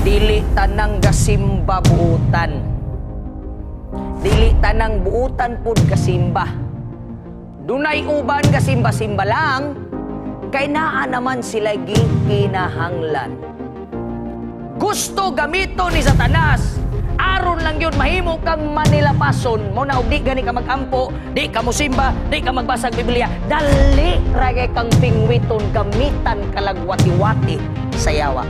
Dili tanang gasimba buutan. Dili tanang buutan pud kasimba. Dunay uban kasimba-simba lang, kay naa naman sila gikinahanglan. Gusto gamito ni Satanas, aron lang yun mahimo kang manilapason mo na og di gani ka magampo, di ka musimba, di ka magbasag Biblia, dali ragay kang pingwiton gamitan kalagwati-wati sa yawa.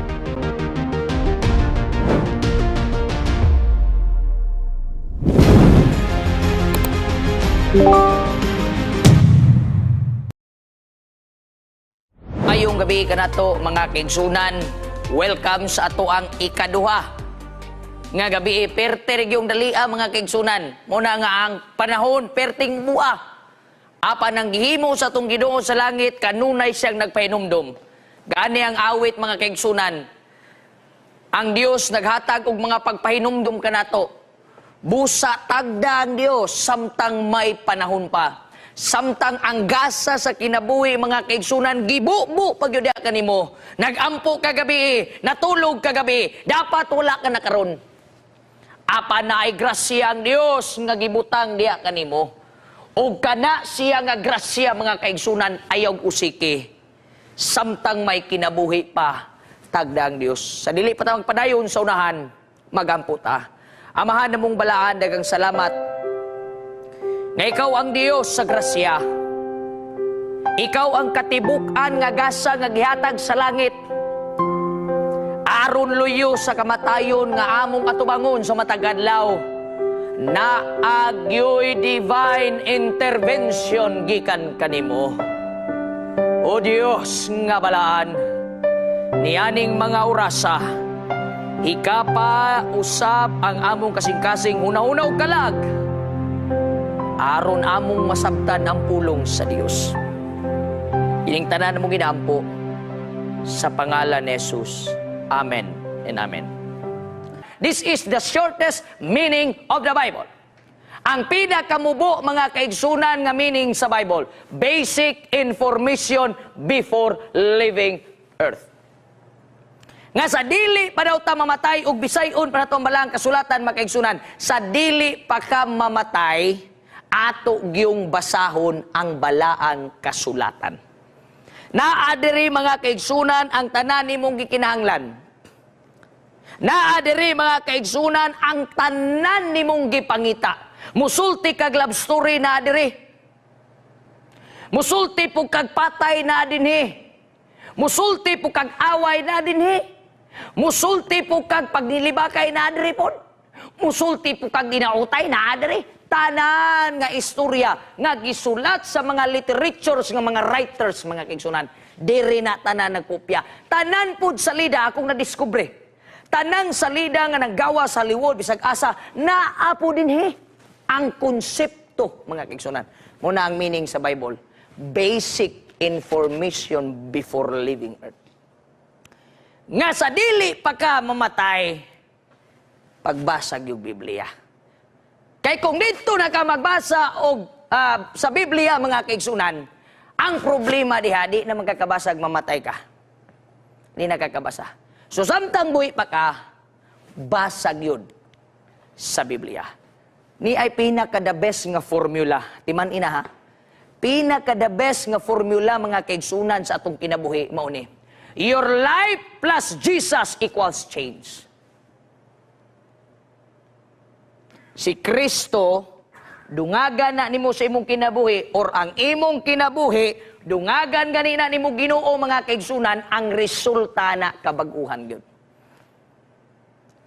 Mayong gabi ka na to, mga kaigsunan. Welcome sa ato ang ikaduha nga gabi. Perte yung dalia, mga kaigsunan. Muna nga ang panahon, perting buwa. Apa nang gihimo sa atong Ginoo sa langit, kanunay siyang nagpahinumdom. Gani ang awit, mga kaigsunan. Ang Dios naghatag og mga pagpahinumdom ka nato. Busa tagda ang Dios samtang may panahon pa. Samtang ang gasa sa kinabuhi, mga kaigsunan, gibubu pagyudya kanimo. Nagampo kagabi, natulog kagabi, dapat wala ka na karon. Apa na ay grasya ang Dios nga gibutang diya kanimo. O kana siya nga grasya, mga kaigsunan, ayaw usiki. Samtang may kinabuhi pa, tagda ang Dios. Sa dili pa ta magpadayon sa unahan, magampo ta. Amahan na mong balaan, dagang salamat nga ikaw ang Diyos sa grasya. Ikaw ang katibukan nga gasa nga gihatag sa langit. Aron luyo sa kamatayon nga among atubangon sa matagadlaw. Naagyoy divine intervention gikan kanimo. O Diyos nga balaan, nianing mga orasa, hikapa usab ang among kasing-kasing una-una og kalag. Aron among masabtan ang pulong sa Dios. Ining tanan mo ginampo sa pangalan ni Jesus. Amen and amen. This is the shortest meaning of the Bible. Ang pinakamubo, mga kaigsunan, nga meaning sa Bible. Basic information before leaving earth. Nga sa dili pa daw ta mamatay ug bisayon pa nato ang balang kasulatan, mga kaigsunan. Sa dili pa ka mamatay, ato giyong basahon ang balaang kasulatan. Naadiri, mga kaigsunan, ang tanan nimong gikinahanglan. Naadiri, mga kaigsunan, ang tanan nimong gipangita. Musulti kag love story naadiri. Musulti po kag patay na dinhi. Musulti po kag away na dinhi. Musulti po kag pagnilibakay na adiri po. Musulti po kag ginautay na adiri. Tanan nga istorya nga gisulat sa mga literatures nga mga writers, mga kaigsunan, diri na tanan nagkopya. Tanan pud salida akong nadiskubre. Tanang salida nga naggawa sa liwod bisag asa naapo dinhi ang konsepto, mga kaigsunan. Muna ang meaning sa Bible, basic information before leaving earth. Nga sa dili pa ka mamatay, pagbasag yung Biblia. Kay kung dito na ka magbasa og sa Biblia, mga kaigsunan, ang problema diha, di na magkakabasag mamatay ka. Di na kakabasa. So samtang buhi pa ka, basag yun sa Biblia. Ni ay pinaka-the best nga formula. Timan ina ha? Pinaka-the best nga formula, mga kaigsunan, sa atong kinabuhi, mauni. Your life plus Jesus equals change. Si Kristo, dungagan na nimo sa imong kinabuhi, or ang imong kinabuhi, dungagan ganina nimo Ginoo, mga kaigsunan, ang resulta na kabaguhan gyud.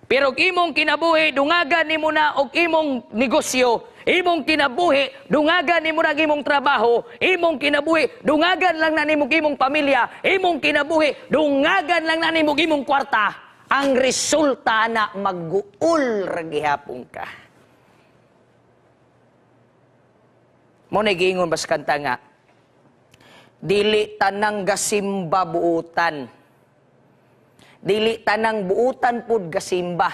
Pero imong kinabuhi, dungagan nimo na og imong negosyo, imong kinabuhi, dungagan nimo na imong trabaho, imong kinabuhi, dungagan lang na nimo imong pamilya, imong kinabuhi, dungagan lang na nimo imong kwarta, ang resulta na magguul ra gihapon ka. Mo nagiingon bas kanta nga, dili tanang gasimba buutan. Dili tanang buutan pud gasimba.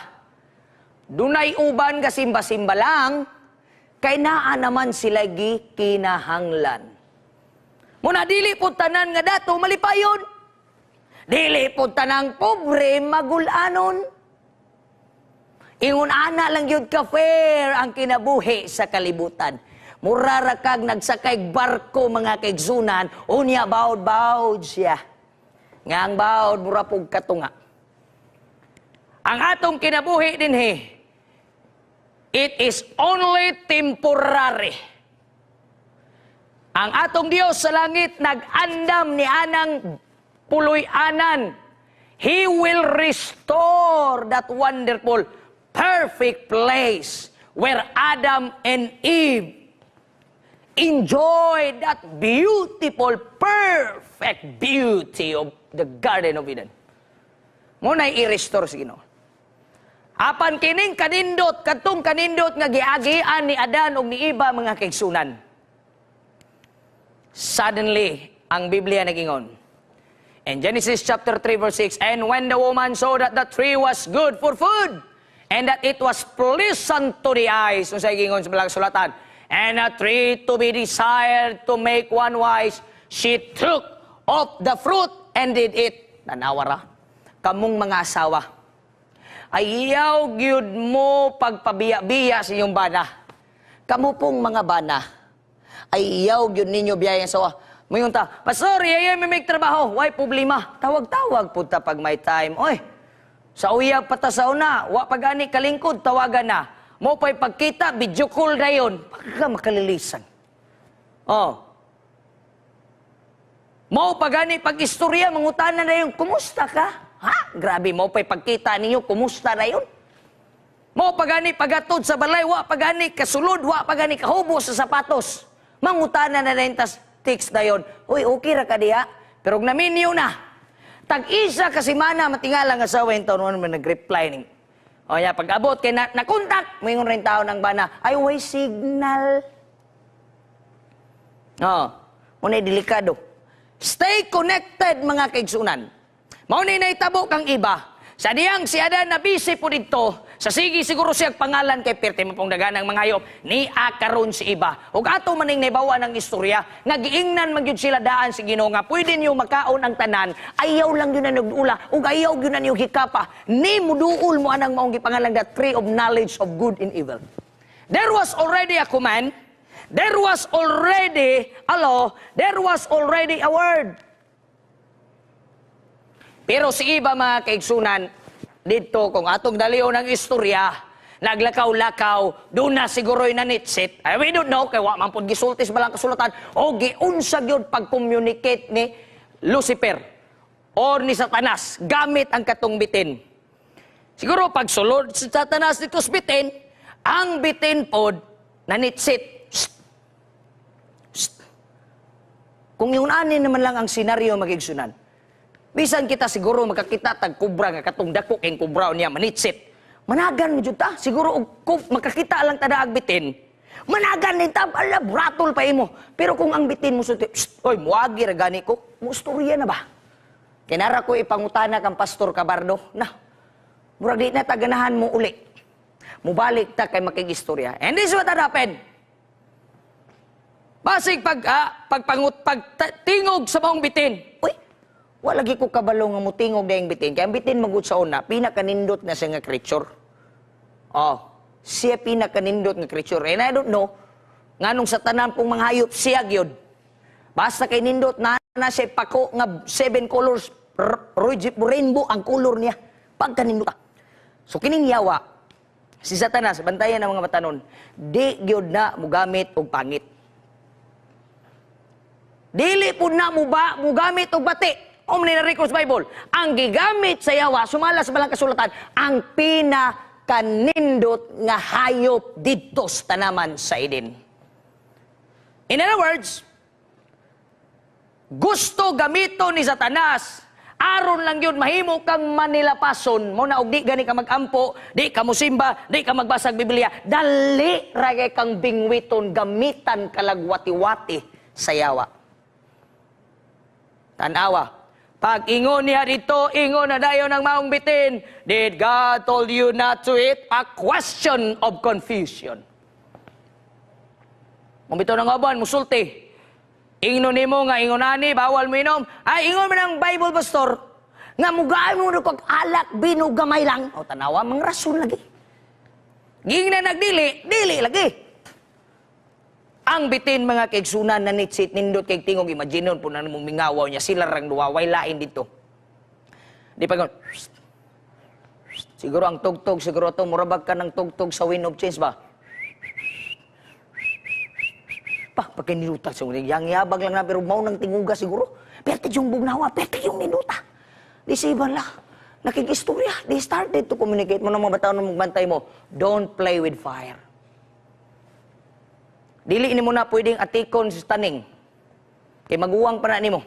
Dunay uban gasimba-simba lang, kay naa naman sila gikinahanglan. Muna dili pud tanan nga dato malipayon. Dili pud tanang pobre magulanon. Ingon ana lang yun ka fair ang kinabuhi sa kalibutan. Murara kag nagsakay barko mga kaigsunan, unya bawd-bawd siya. Nga ang bawd mura pug katunga. Ang atong kinabuhi dinhi, it is only temporary. Ang atong Dios sa langit nag-andam ni anang puloy-anan. He will restore that wonderful, perfect place where Adam and Eve enjoy that beautiful, perfect beauty of the Garden of Eden. Muna i-restore sa Ginoo. Apan kining kanindot, katong kanindot nga giagian ni Adan ug ni Eva mga kaigsunan. Suddenly, ang Biblia nagingon. In Genesis chapter 3 verse 6, and when the woman saw that the tree was good for food, and that it was pleasant to the eyes, kung sa gingon sa Balang Sulatan, and a tree to be desired to make one wise, she took of the fruit and did eat. Nanawara, kamong mga asawa, ayaw gyud mo pagpabiya-biya sa inyong bana. Kamu pong mga bana, ayaw gyud ninyo biyaya sa asawa. Mayon ta, pastor, yaya may trabaho, why problema? Tawag-tawag po ta pag may time. Oy, sa uyab pata sa una, wa pagani kalingkod, tawagan na. Mo pa'y pagkita, video call na yun. Pagka makalilisan. Oh. Mo pagani pag-istorya, mangutanan na yun, kumusta ka? Ha? Grabe, mo pa'y pagkita ninyo, kumusta na yun? Mo pagani pagatod sa balay, wa pagani kasulod, wa pagani kahubo sa sapatos. Mangutanan na rin tas text na yun. Uy, okay ra ka diha. Pero naminyo na. Tag-isa kasi mana, matingala nga sa wento, noon man nag-reply ning. O ya, pag-abot, kay na-contact, mayroon rin tao ng bana, ay, way signal. O, muna delikado. Stay connected, mga kaigsunan. Mauna na itabo kang iba. Sa diyang si Adan na busy po dito, sa sige siguro siya pangalan kay Perte mo pong daganang mga hayop, ni akaron si iba. Ug ato maning naibawa ng istorya, nga giingnan magyud sila daan si Ginoo nga pwede niyo makaon ang tanan, ayaw lang yun na nagdula, ug ayaw yun na niyo hikapa, ni muduol mo anang maong gipangalan that tree of knowledge of good and evil. There was already a command, there was already a law, there was already a word. Pero si iba mga kaigsunan, dito kung atong daliw ng istorya, naglakaw-lakaw, doon na siguro'y nanitsit. We don't know, kaya man po gisultis balang kasulatan, o giunsag yun pag-communicate ni Lucifer or ni Satanas, gamit ang katong bitin. Siguro pag sulod si Satanas dito sa bitin, ang bitin po nanitsit. Shh. Shh. Kung yung ani naman lang ang senaryo magigsunan, bisan kita siguro makakita tag kubra nga katong dako kay kubra niya manitsit. Managan mo jud ta, siguro makakita lang tada ag bitin. Managan din ta, ala bratol pa imo. Pero kung ang bitin mo sulti, oy muagi ra gani ko, mo istorya na ba? Kinara ko ipangutana kang Pastor Cabardo, na murag di na taganahan mo uli. Mubalik ta kay makigistorya. And this is what happened. Basig pagtingog sa maong bitin. Uy, wala lagi ko kabalo nga mutingog dayang bitin. Kaya ang bitin magud sa una, pinakanindot na siya nga creature. Oh, siya pinakanindot nga creature. And I don't know, nganong sa tanan pong mga hayop, siya gyud. Basta kay nindot na siya pako nga 7 colors, rainbow ang color niya. Pagkanindot ka. So kining yawa, si Satanas, bantayan ng mga batanon, di gyud na mugamit og pangit. Dili po na mugamit og bati. Omni na records Bible, ang gigamit sa yawa, sumala sa balang kasulatan, ang pinakanindot nga hayop dito sa tanaman sa Eden. In other words, gusto gamito ni Satanas, aron lang yun, mahimo kang manilapason, mo na og di gani ka magampo, di ka musimba, di ka magbasag Biblia, dali ragay kang bingwiton, gamitan kalagwati-wati sa yawa. Tanawa, pag ingon niya dito, ingon na dayon ng maong bitin. Did God told you not to eat? A question of confusion. Kung bito ng aban, musulti. Ingnon ni mo nga, ingonani, bawal mo inom. Ay, ingon mo ng Bible, Pastor. Nga mugaan mo na pag-alak, binugamay lang. O, tanawa, mga rason lagi. Ging na nagdili, dili lagi. Ang bitin mga kaigsunan na nitsit nindot kay tingog imaginon po na mong mingawaw niya sila rang duwaway lain dito. Di pa gano'n. Siguro ang tugtog, siguro ito, murabag ka ng tugtog sa Wind of Change ba? Pagka niluta, yang yabag lang na, pero mau nang tinguga siguro. Perte yung bugnawa, perte yung niluta. Di sa iba la, nakikistorya. They started to communicate mo ng mga bataon na magbantay mo. Don't play with fire. Dili ni mo na pwedeng atikon sa taning. Kay maguwang pa na ni mo.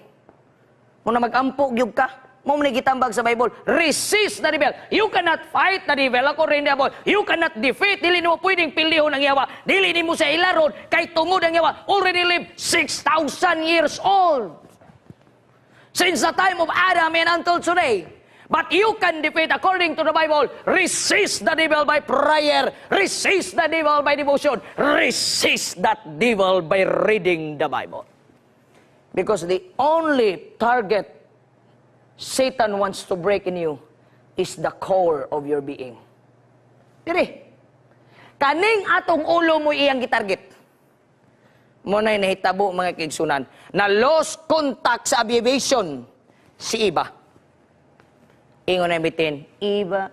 Mo na mag-ampo, gyug ka. Mo man gitambag sa Bible, resist the devil. You cannot fight the devil. Ako rin devil. You cannot defeat. Dili mo pwedeng pilihon ang yawa. Dili ni mo sa ilaron. Kay tungod ang yawa. Already lived 6,000 years old. Since the time of Adam and until today. But you can defeat according to the Bible. Resist the devil by prayer. Resist the devil by devotion. Resist that devil by reading the Bible. Because the only target Satan wants to break in you is the core of your being. Diri, kaning atong ulo mo iyang gitarget. Muna'y nahitabo mga kaigsunan na lost contact sa abbreviation si Iba. Ingon na bitin, Iba,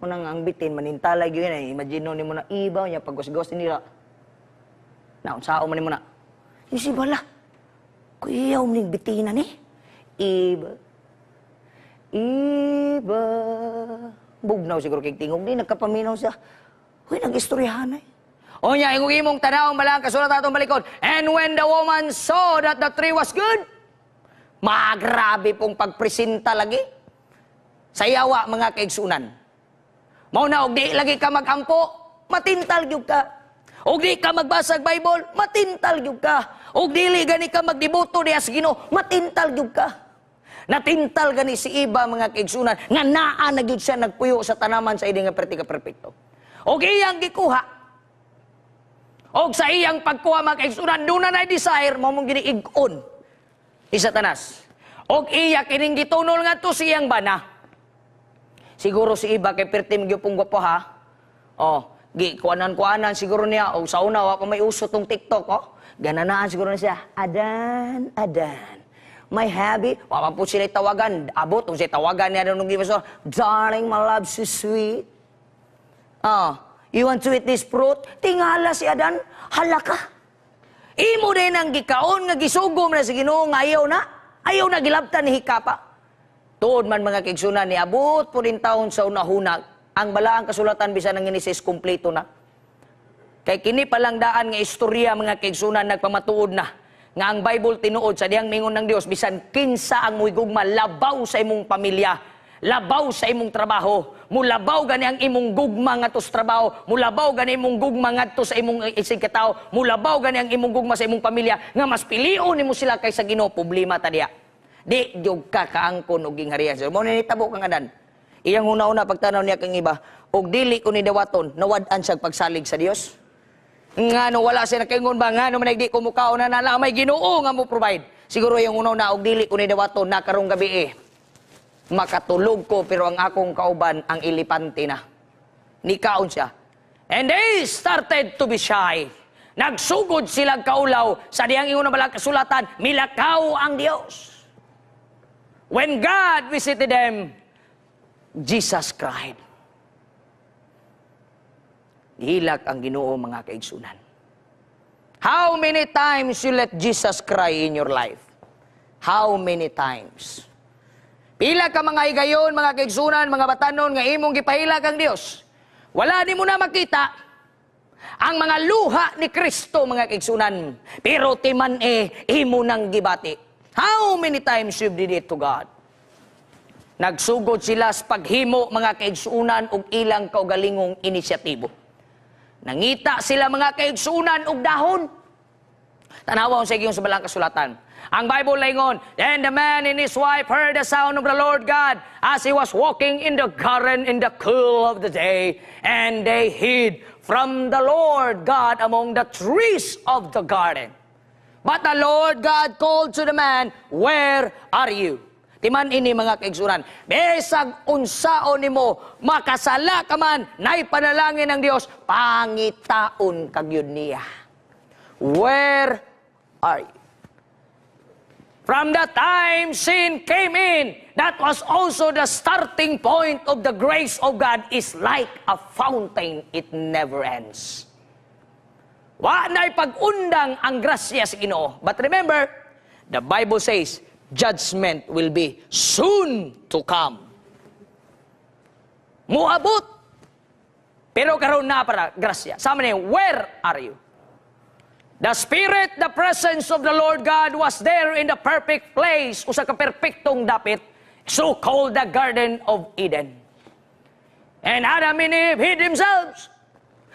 munang ang bitin, manintalay yun eh. Imagine ni mo na Iba, niya paggos-gos nila. Naunsao man ni mo na. Yung si Bala, kuyaw mo bitina ni. Iba. Iba. Bugnaw siguro kay tingog ni nagkapaminaw siya. Huy, nag-istoryahan eh. O niya, imong tanaw malang kasulat atong balikod. And when the woman saw that the tree was good, magrabe pong pagpresenta lagi. Sa yawa mga kaigsunan. Mao na og di lagi ka magampo, matintal gyud ka. Og di ka magbasag Bible, matintal gyud ka. Og dili gani ka magdeboto diha sa Ginoo, matintal gyud ka. Natintal gani si Iba mga kaigsunan nga naa na gyud siya nagpuyo sa tanaman sa iding nga perpekto. Og iyang gikuha. Og sa iyang pagkuha mga kaigsunan doon na desire mo mong giniig-on ni Satanas. Og iya kining gitunol nga to siyang bana. Siguro si Iba kay pertim gyupong gwapo ha. Oh, kuanan siguro niya og sa una wa pa may uso tong TikTok oh. Gananaan siguro na siya. Adan. My hubby, wala po sila tawagan. Abot, kung sila tawagan niya nung gibasor, darling, my love, so sweet. You want to eat this fruit? Tingala si Adan, hala ka. Imo din ang gikaon, nga gisugom na si Ginoo, nga ayaw na. Ayaw na gilabtan ni Hikapa. Tuod man mga kaigsunan ni abot po rin taon sa unahunag. Ang balaang kasulatan bisan ng Genesis kompleto na. Kay kini palang daan nga istorya mga kaigsunan nagpamatuod na. Nga ang Bible tinuod sa diyang mingon ng Dios bisan kinsa ang muigugma labaw sa imong pamilya, labaw sa imong trabaho, mulabaw gani ang imong gugma ngadto sa trabaho, mulabaw gani imong gugma ngadto sa imong isig katao, mulabaw gani ang imong gugma sa imong pamilya nga mas pilion nimo sila kaysa Ginoo, problema ta diya. Di jud ka kaangkon og gingharian. So mo ni tabo kang Adan. Iyang una-una pagtanaw niya kang Iba, og dili ko ni dawaton nawad-an siya pagsalig sa Dios. Nga no wala siya nakaingon ba nga no manay di ko mukao na may Ginoo nga mo provide. Siguro yung unaw na og dili ko ni dawaton na karong gabi makatulog ko pero ang akong kauban ang ilipante na. Nikaon siya. And they started to be shy. Nagsugod silang kaulaw sa diyang ingon na balang kasulatan, milakaw ang Dios. When God visited them, Jesus cried. Hilak ang Ginoo mga kaigsunan. How many times you let Jesus cry in your life? How many times? Pila ka mga higayon, mga kaigsunan, mga batanon, nga imong gipahilak ang Dios. Wala ni mo na makita ang mga luha ni Kristo, mga kaigsunan. Pero timan imo nang gibati. How many times you did it to God? Nagsugod sila sa paghimo, mga kaigsunan, og ilang kaugalingong inisyatibo. Nangita sila mga kaigsunan og dahon. Tanawon sa iyong sa balang kasulatan. Ang Bible laingon, and the man and his wife heard the sound of the Lord God as he was walking in the garden in the cool of the day, and they hid from the Lord God among the trees of the garden. But the Lord God called to the man, where are you? Timan ini mga kaigsunan, besag unsaon nimo makasala ka man, nay panalangin ng Dios, pangitaon kagyud niya. Where are you? From the time sin came in, that was also the starting point of the grace of God, is like a fountain, it never ends. Wa na'y pag-undang ang grasya sa Ginoo. But remember, the Bible says, judgment will be soon to come. Muabot. Pero karon na para grasya. Sama niyo, where are you? The Spirit, the presence of the Lord God was there in the perfect place, usa ka perpektong dapit, so called the Garden of Eden. And Adam and Eve hid themselves.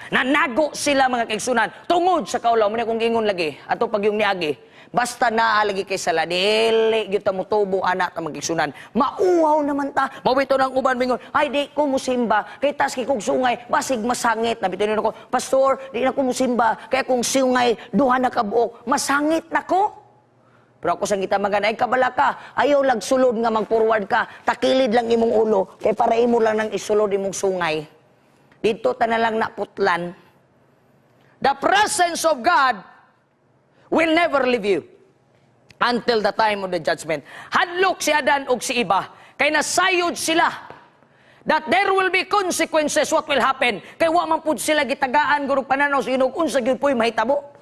Nanago sila mga kaigsunan tungod sa kaulaw. Muna kung ingon lagi, ato pag yung niagi, basta naalagi kay sala, dili gyud ta motubo anak ta magigsunan. Mauwaw naman ta. Mawito ng uban mingon, ay di ko musimba kay tas kay kog sungay basig masangit. Nabito nako, pastor, di na ko musimba kay kung sungay duha na ka buok, masangit nako. Pero ako sang kita magana, ay kabala ka, ayaw lag sulod nga mag-forward ka, takilid lang imong ulo, kay para imo lang nang isulod imong sungay. Dito ta na lang naputlan. The presence of God will never leave you until the time of the judgment. Hadlok si Adan ug si Iba, kay nasayod sila that there will be consequences what will happen. Kay wa man pud sila gitagaan guro pananaw sa Ginoo unsa gyud po'y mahitabo.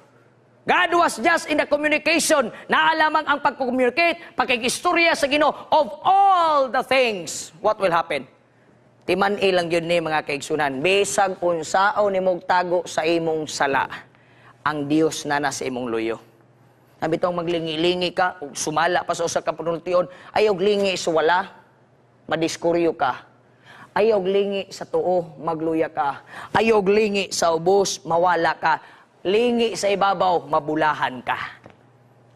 God was just in the communication. Naalamang ang pag-communicate, pakikistorya sa Ginoo of all the things what will happen. Timan ilang yun ni mga kaigsunan. Bisag unsaon nimong tago sa imong sala, ang Dios na nasa imong luyo. Nabitong maglingi-lingi ka, ug sumala pa sa usa ka panultion, ayaw lingi sa wala, madiskuryo ka. Ayaw lingi sa tuo, magluya ka. Ayaw lingi sa ubos, mawala ka. Lingi sa ibabaw, mabulahan ka.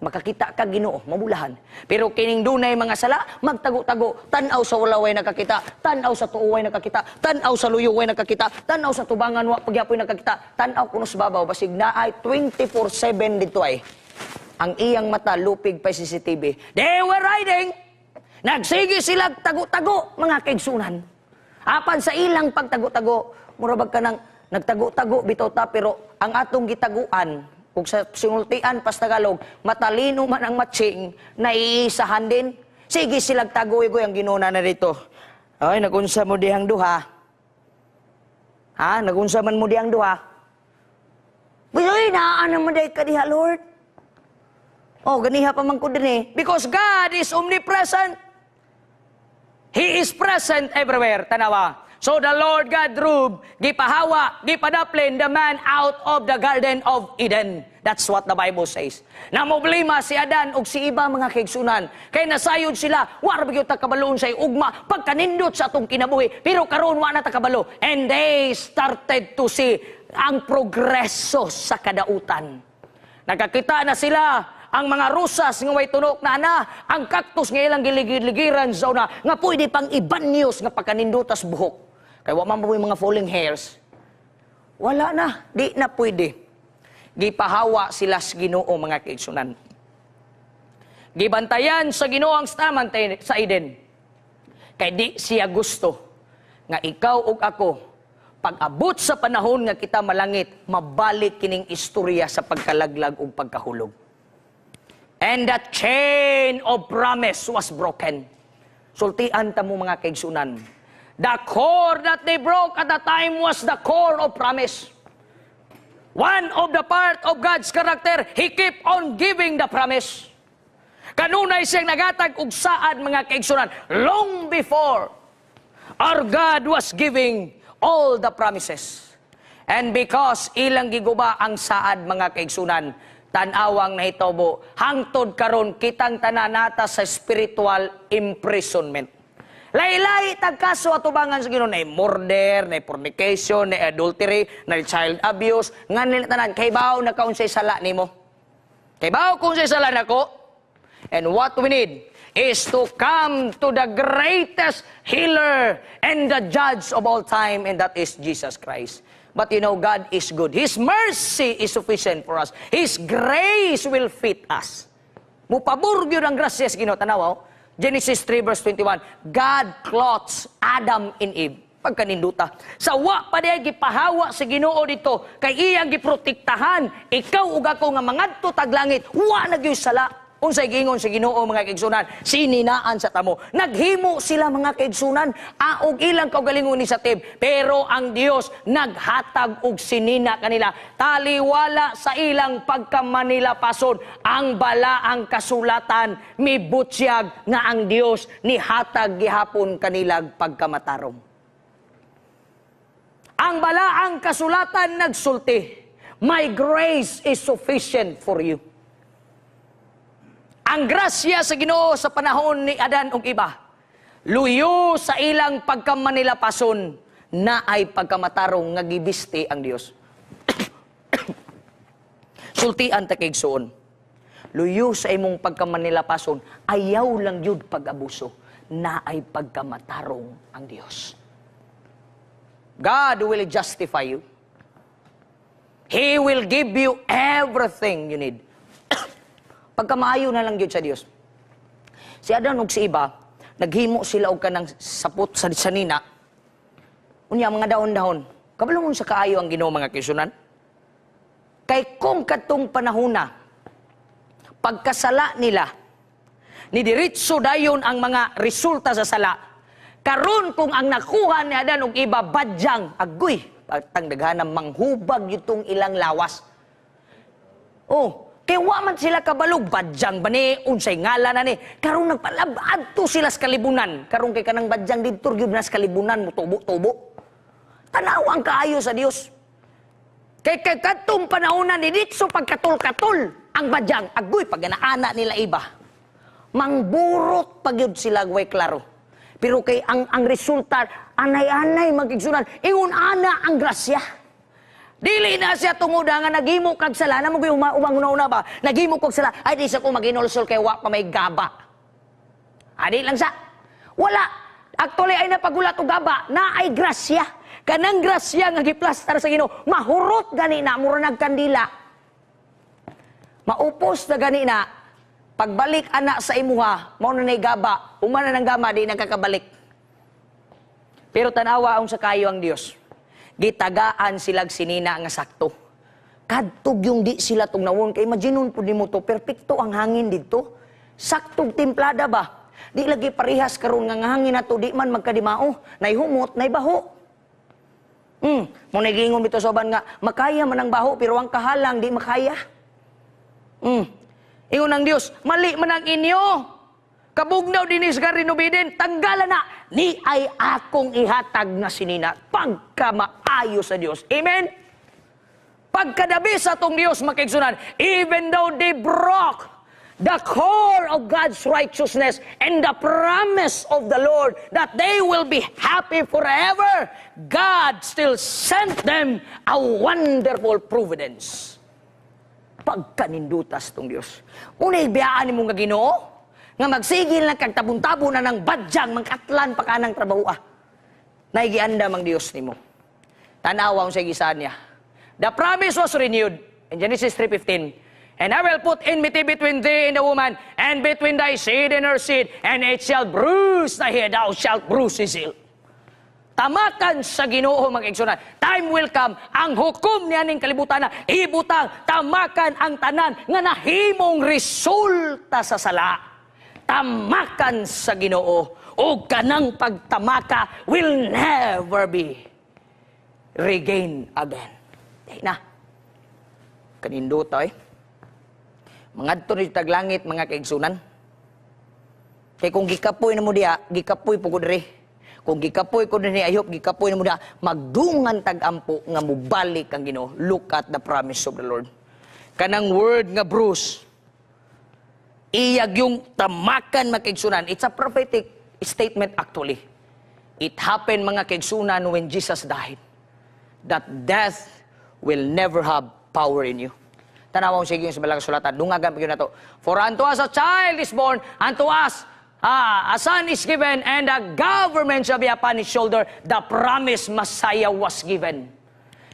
Makakita ka Ginoo, mabulahan. Pero kining dunay mga sala, magtago-tago. Tanaw sa walaway nakakita, tanaw sa tuuway nakakita, tanaw sa luyuway nakakita, tanaw sa tubangan wa pagyapoy nakakita, tanaw kuno sa babaw basig naay 24/7 dito ay. Ang iyang mata lupig pa CCTV. They were riding. Nagsige sila tago-tago mga kaigsunan. Apan sa ilang pagtago-tago, murabag ka nang nagtago-tago bitaw ta, pero ang atong gitaguan kung sa sinultian pas Tagalog, matalino man ang matching, naiisahan din. Sige silang tagoy-goy ang ginuna na dito. Ay, nagunsa mo dihang duha. Ha? Nagunsa man mo dihang duha. Bisoy, naan naman dahi ka diha, Lord. Oh, ganiha pa man ko din eh. Because God is omnipresent. He is present everywhere. Tanawa. So the Lord God drove, gipahawa, gipadaplin the man out of the Garden of Eden. That's what the Bible says. Namoblema si Adan ug si Iba mga kaigsunan. Kay nasayod sila, wa ra gyud ta kabaloon sa ugma pagkanindot sa atong kinabuhi. Pero karon wa na ta kabalo. And they started to see ang progreso sa kadautan. Nagkakita na sila ang mga rusas nga way tunok na ana, ang cactus nga ilang giligid-ligiran sa una, nga pwede pang ibanyos nga pagkanindutas buhok. Kaya wa man mga falling hairs. Wala na, di na pwede. Gipahawa sila sa Ginoo mga kaigsunan. Gibantayan sa Ginoo ang staman sa Eden. Kay di siya gusto nga ikaw ug ako, pag-abot sa panahon nga kita malangit, mabalik kining istorya sa pagkalaglag ug pagkahulog. And that chain of promise was broken. Sultian ta mo mga kaigsunan. The core that they broke at the time was the core of promise. One of the part of God's character, He keep on giving the promise. Kanunay siyang nagatag og saad mga kaigsunan. Long before, our God was giving all the promises. And because ilang giguba ang saad mga kaigsunan, tanawang nahitobo, hangtod karon kitang tananata sa spiritual imprisonment. Laylay tagkaso atubangan sa Ginoo, na murder, na fornication, na adultery, na child abuse, nga nila tanan kay bawo na kaunsay sala nimo. Kay bawo kung say sala nako. And what we need is to come to the greatest healer and the judge of all time, and that is Jesus Christ. But you know, God is good. His mercy is sufficient for us. His grace will fit us. Mupabor gyud ang grasya sa Ginoo, tanaw. Genesis 3 verse 21, God clothes Adam and Eve. Pagkaninduta. Sa wa pa diay gipahawa sa Ginoo dito, kay iyang giprotektahan, ikaw ug ako nga mangadto tag langit, wa na gyud sala. Unsay giingon sa Ginoo mga kaigsunan, sininaan sa tamo. Naghimo sila mga kaigsunan, og ilang kaugalingon ni sa tib, pero ang Dios naghatag og sinina kanila. Taliwala sa ilang pagkamanilapason, ang balaang kasulatan mibutyag nga ang Dios nihatag gihapon kanilag pagkamatarong. Ang balaang kasulatan nagsulti, my grace is sufficient for you. Ang grasya sa Ginoo sa panahon ni Adan ug iba, luyo sa ilang pagkamanilapason na ay pagkamatarong nga gibiste ang Dios. Sultian ta kay igsoon. Luyo sa imong pagkamanilapason, ayaw lang yun pag-abuso, na ay pagkamatarong ang Dios. God will justify you. He will give you everything you need. Pagkamaayo na lang yun sa Dios. Si Adan ug si iba, naghimo sila og kanang sapot sa sanina. Unya mga dahon-dahon. Kabalo mo sa kaayo ang Ginoo mga kaigsunan. Kay kung katong panahona, pagkasala nila, ni diretso dayon ang mga resulta sa sala. Karon kung ang nakuha ni Adan ug iba badyang, agoy, pagtang daghanang manghubag yutong ilang lawas. Oh, kay wa man sila kabalog, badyang ba ni, unsay ngala na ni. Karon nagpalabad to sila sa kalibunan. Karon kay kanang badyang dito, gyud na sa kalibunan, mutubo-tubo. Tanaw ang kaayo sa Dios. Kay katong panahon ni ditso pagkatol-katol ang badyang, agoy, pag naana nila iba. Mangburot pagyud sila way klaro. Pero kay ang resulta, anay-anay magigsunan, ingon ana ang grasya. Dili na siya tungod nga naghimo kag sala, na mo umang una ba? Naghimo kag sala, ay di sa ko maginolsol kay wa pa may gaba. Adi lang sa. Wala. Actually ay napagulat og gaba, na ay grasya. Kanang grasya nga giplastar sa Ginoo, mahurot gani na mura nagkandila. Maupos na gani na. Pagbalik anak sa imuha, mao na nay gaba, umana nang gama di nagkakabalik. Pero tanawa ang sa kayo ang Dios. Gitagaan silag sinina nga sakto. Kadtog yung di sila tungnawon kay imaginon pud nimo to perpekto ang hangin didto. Saktog templada ba? Di lagi parehas karon nga hangin nato di man magkadimao, nay humot, nay baho. Mo nagingon bitaw soban nga makaya man ang baho pero ang kahalang di makaya. Ingon ang Dios, mali man ang inyo. Kabugnaw dinis garinubiden, tanggalan na. Ni ay akong ihatag na sinina. Pagkamaayo sa Dios. Amen? Pagkadabi sa tong Dios, makigsunan, even though they broke the core of God's righteousness and the promise of the Lord that they will be happy forever, God still sent them a wonderful providence. Pagkanindutas tong Dios. Unay biyaan ni mong nga Ginoo nga magsigil na kag tabon-tabo na ng badyang mangkatlan pa kanang trabaho. Naigianda mang Dios nimo. Tanawa sa gisan niya. The promise was renewed in Genesis 3:15. And I will put enmity between thee and the woman, and between thy seed and her seed, and it shall bruise thy head, thou shalt bruise his heel. Tamakan sa Ginoo mag-igsunan. Time will come, ang hukom niya ning kalibutan na ibutang, tamakan ang tanan nga nahimong resulta sa sala. Tamakan sa Ginoo, o kanang pagtamaka will never be regained again. Na, kanindota mangadto ni taglangit mga kaigsunan. Kay kung gikapoy na mo diya, gikapoy po ko diri. Kung gikapoy ko din ni ayop, gikapoy na mo na, magdungan tag-ampo nga mubalik ang Ginoo. Look at the promise of the Lord. Kanang word nga bruise, iyag yung tamakan makigsunan. It's a prophetic statement actually. It happened mga kaigsunan when Jesus died. That death will never have power in you. Tanawang sige yung sa balang sulatan. Dungagan pa yun na to. For unto us a child is born, unto us a son is given, and the government shall be upon his shoulder. The promised Messiah was given.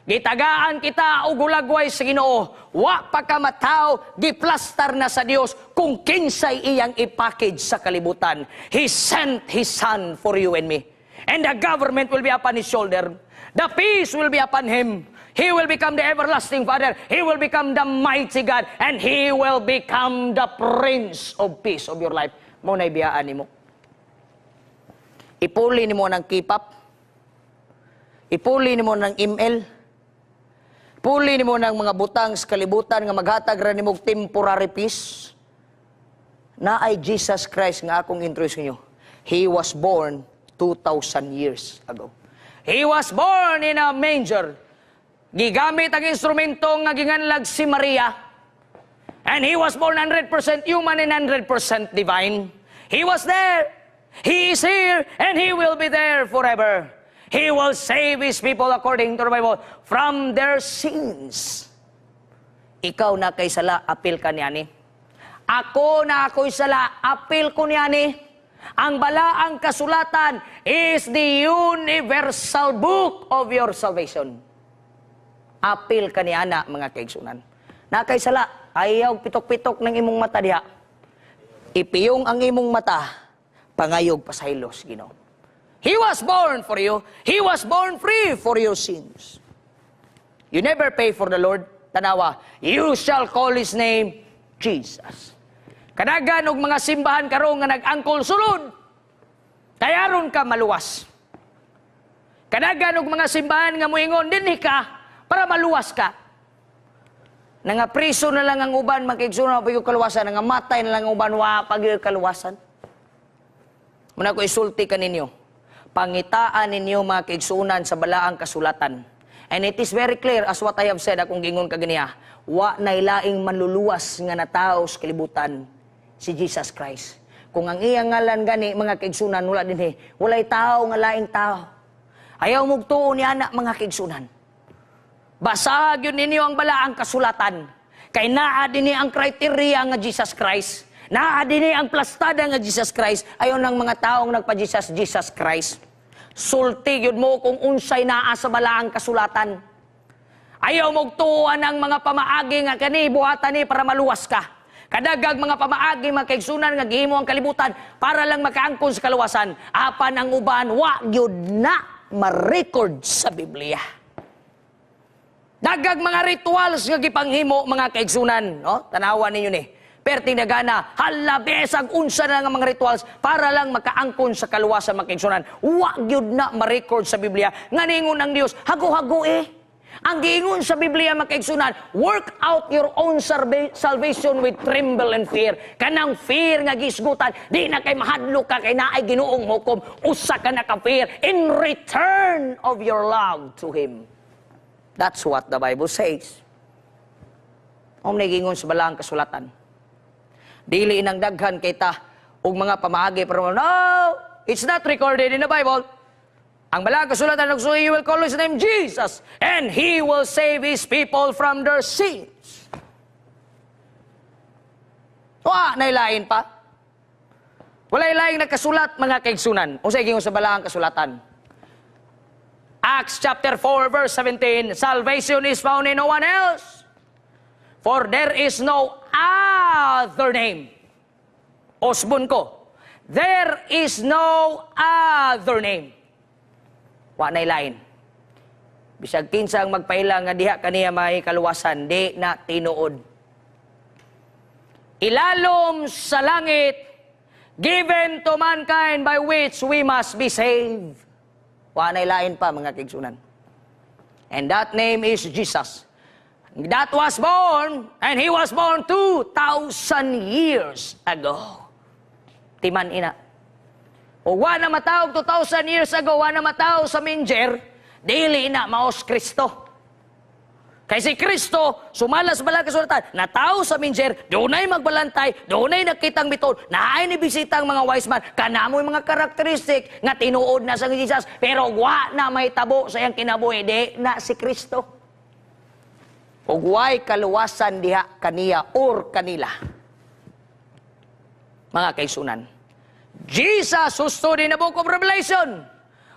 Gitagaan kita og gulagway sa Ginoo. Wa pa ka mataw, giplastar na sa Dios kung kinsay iyang ipackage sa kalibutan. He sent His Son for you and me. And the government will be upon His shoulder. The peace will be upon Him. He will become the everlasting Father. He will become the mighty God. And He will become the Prince of Peace of your life. Mo na ibiyaan nimo. Ipuli nimo ng K-pop. Ipuli nimo ng email. Puli nimo ng mga butang sa kalibutan nga maghatag ra nimo temporary peace. Na ay Jesus Christ nga akong introduce niyo. He was born 2,000 years ago. He was born in a manger. Gigamit ang instrumento nga ginganlag si Maria. And He was born 100% human and 100% divine. He was there. He is here and He will be there forever. He will save His people according to the Bible from their sins. Ikaw na kay sala, apil ka niyani. Ako na ako'y sala, apil ko niyani. Ang balaang kasulatan is the universal book of your salvation. Apil ka niyana, mga kaigsunan. Na kay sala, ayaw pitok-pitok ng imong mata diha. Ipiyong ang imong mata, pangayog pasaylos, Ginoo. He was born for you. He was born free for your sins. You never pay for the Lord. Tanawa, you shall call His name Jesus. Kanagan og mga simbahan karon nga nag-angkol sulod. Dayaron ka maluwas. Kanagan og mga simbahan nga moingon dinhi ka para maluwas ka. Nga priso na lang ang uban makigsuno pa yung kaluwasan, nga matay na lang ang uban wa pag kaluwasan. Muna ko isulti kaninyo. Pangitaan ninyo mga kaigsunan sa balaang kasulatan. And it is very clear as what I have said akong gingon kaganiya. Wa nailaing manluluwas nga natao sa kalibutan si Jesus Christ. Kung ang iyang ngalan gani mga kaigsunan wala dinhi, walay tao nga laing tao. Ayaw mong tuon niya na mga kaigsunan. Basahag yun ninyo ang balaang kasulatan. Kay naa dinhi ang criteria nga Jesus Christ. Naa dinhi ang plastada nga Jesus Christ. Ayaw ng mga taong nagpa-Jesus, Jesus Christ. Sulti yun mo kung unsay naa sa balaang kasulatan. Ayaw mong tuwan ang mga pamaagi nga kani, buhatan ni para maluwas ka. Kadagag mga pamaagi, mga kaigsunan nga gihimo ang kalibutan para lang makaangkon sa kaluwasan. Apan ang uban, wa yun na ma-record sa Biblia. Dagag mga rituals nga gipanghimo mga kaigsunan. No? Tanawan ninyo ni. Perting nagana, halabes ang unsa na nga mga rituals para lang makaangkon sa kaluwasan mga kaigsunan. Wa gyud na ma-record sa Biblia. Nga ningon ang Dios, hago-hago eh. Ang giingon sa Biblia mga kaigsunan, work out your own salvation with tremble and fear. Kanang fear nga gisgutan, di na kay mahadlok ka kay naay Ginoong hukom, usa ka na ka fear in return of your love to Him. That's what the Bible says. Gingon sa balaang kasulatan. Dili inang daghan kay ta og mga pamaagi pero no, it's not recorded in the Bible. Ang balaang kasulatan nagsuhi, you will call His name Jesus and He will save His people from their sins. Nailain pa. Walay laing nagkasulat mga kaigsunan. Unsay gingon sa balaang kasulatan? Acts chapter 4 verse 17, salvation is found in no one else. For there is no other name. Osbon ko. There is no other name. Wa nay lain. Bisag kinsang magpaila nga diha kaniya may kaluwasan, di na tinuod. Ilalom sa langit, given to mankind by which we must be saved. Wa nay lain pa mga kaigsunan. And that name is Jesus. That was born, and He was born 2,000 years ago. Timan ina. O wa na matawag 2,000 years ago, wa na matawag sa manger, dili na maos Kristo. Kay si Kristo, sumalas bala kasulatan, natao sa manger, doonay magbalantay, doonay nakitang biton, naay ni bisitang mga wise man, kanamoy mga karakteristik nga tinuod na sa Jesus, pero wa na may tabo sa iyang kinabuhi, di na si Kristo. O way kaluwasan diha kaniya or kanila. Mga kaigsunan, Jesus who stood in the book of Revelation,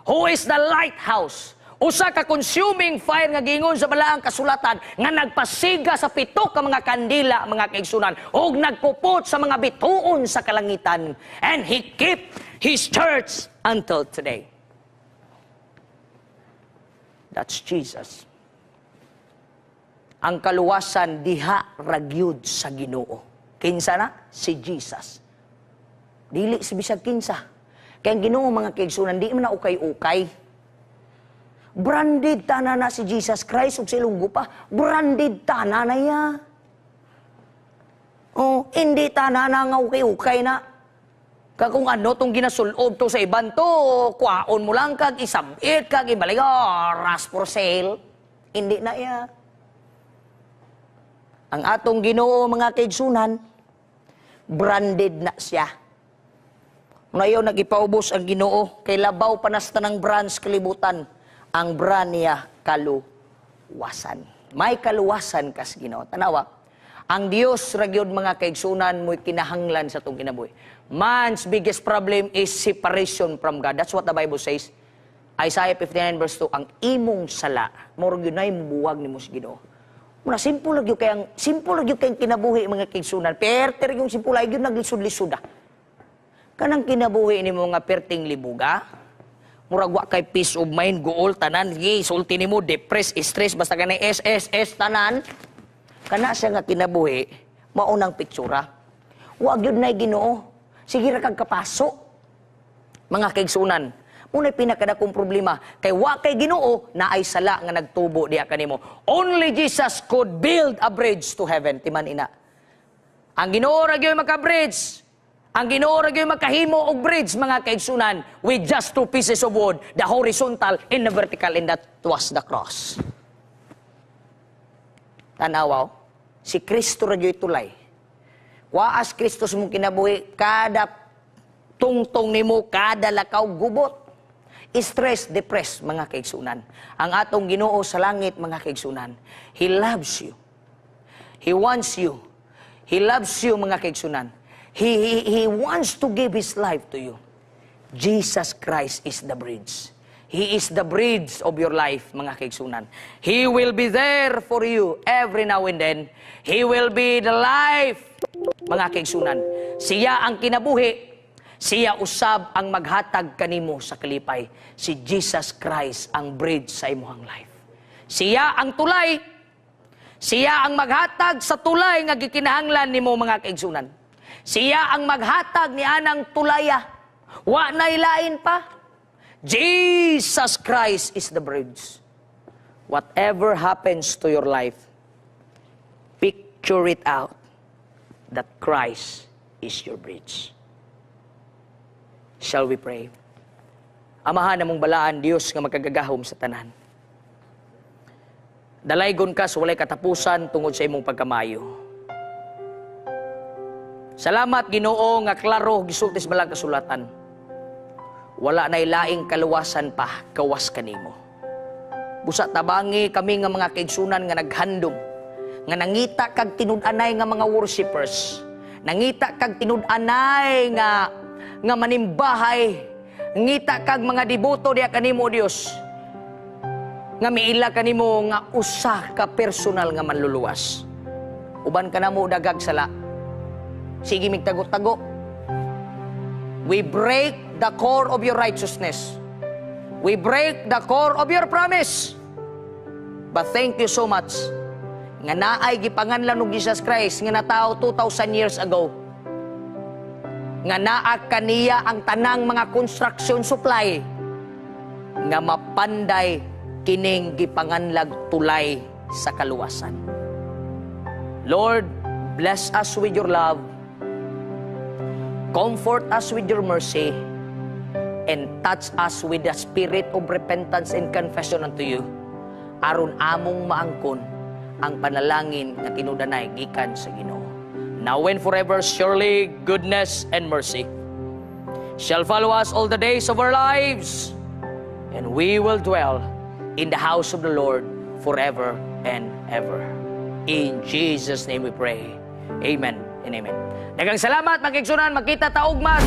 who is the lighthouse, Usa ka consuming fire nga giingon sa balaang kasulatan nga nagpasiga sa pito ka mga kandila, mga kaigsunan, ug nagpupot sa mga bituon sa kalangitan. And He kept His church until today. That's Jesus. Ang kaluwasan diha ragyud sa Ginoo. Kinsa na? Si Jesus. Dili si bisag kinsa. Kaya ang Ginoo mga kaigsunan, di man na ukay-ukay. Branded tana na si Jesus Christ ug silunggo pa. Branded tana na ya. Oh, hindi tana na nga ukay-ukay na. Kung ano tong ginasulob to sa iban to, kwaon mo lang kag isabit kag ibalik, ras for sale. Hindi na ya. Ang atong Ginoo mga kaigsunan, branded na siya. Ngayon nagipaubos ang Ginoo kay labaw panasta ng brands kalibutan. Ang brand niya kaluwasan. May kaluwasan kas Ginoo. Tanawa, ang Dios ragyod mga kaigsunan mo'y kinahanglan sa itong kinabuhi. Man's biggest problem is separation from God. That's what the Bible says. Isaiah 59 verse 2, ang imong sala, murag yun ay mubuwag ni mo si Ginoo. Muna, simple lang yung kayang kinabuhi mga kaigsunan. Perter yung simple ay yun naglisod-lisod. Kanang kinabuhi ni mo nga perting libuga, murag wa kay peace of mind, gool, tanan, sulti ni mo, depress, stress, basta ka na SSS, tanan. Kana siya nga kinabuhi, maunang pitsura. Wag yun na Ginoo. Sige ra kag kapaso. Mga kaigsunan, muna'y pinakadakong problema. Kay wa kay Ginoo, na ay sala nga nagtubo diya kanimo. Only Jesus could build a bridge to heaven. Timan ina. Ang Ginoo ra gyud maka-bridge. Ang Ginoo ra gyud makahimo og bridge mga kaigsunan with just 2 pieces of wood, the horizontal and the vertical, and that was the cross. Tanawaw, si Kristo ra gyud tulay. Waas Kristo sa mong kinabuhi, kada tungtong nimo, kada lakaw gubot. Stress, depressed, mga kaigsunan. Ang atong Ginoo sa langit, mga kaigsunan, He loves you. He wants you. He loves you, mga kaigsunan. He wants to give His life to you. Jesus Christ is the bridge. He is the bridge of your life, mga kaigsunan. He will be there for you every now and then. He will be the life, mga kaigsunan. Siya ang kinabuhi. Siya usab ang maghatag kanimo sa kalipay. Si Jesus Christ ang bridge sa imuhang life. Siya ang tulay. Siya ang maghatag sa tulay nga gikinahanglan nimo mga kaigsunan. Siya ang maghatag ni anang tulaya. Wa nay lain pa. Jesus Christ is the bridge. Whatever happens to your life, picture it out that Christ is your bridge. Shall we pray? Amahan namong balaan, Dios nga magkagagahom sa tanan. Dalaygon ka sa walay katapusan tungod sa imong pagkamayo. Salamat Ginoo nga klaro gisulti sa balang kasulatan. Wala na ilaing kaluwasan pa kawas kanimo. Busa tabangi kami nga mga kaigsunan nga naghandom, nga nangita kag tinud-anay nga mga worshipers, nangita kag tinud-anay nga manimbahay, ngita kag mga deboto diya kanimo Dios, nga miila kanimo nga usa ka personal nga manluluwas. Uban ka na mo dagag sala. Sige migtago-tago. We break the core of your righteousness. We break the core of your promise. But thank you so much nga naay gipanganlan og Jesus Christ nga natao 2,000 years ago. Nga naa kaniya ang tanang mga construction supply nga mapanday kining gipanganlag tulay sa kaluwasan. Lord, bless us with your love. Comfort us with your mercy, and touch us with the spirit of repentance and confession unto you, aron among maangkon ang panalangin na kinudanay gikan sa Ginoo. Now and forever, surely goodness and mercy shall follow us all the days of our lives, and we will dwell in the house of the Lord forever and ever. In Jesus' name we pray. Amen and amen. Daghang salamat, magigsunan, magkita taugmas.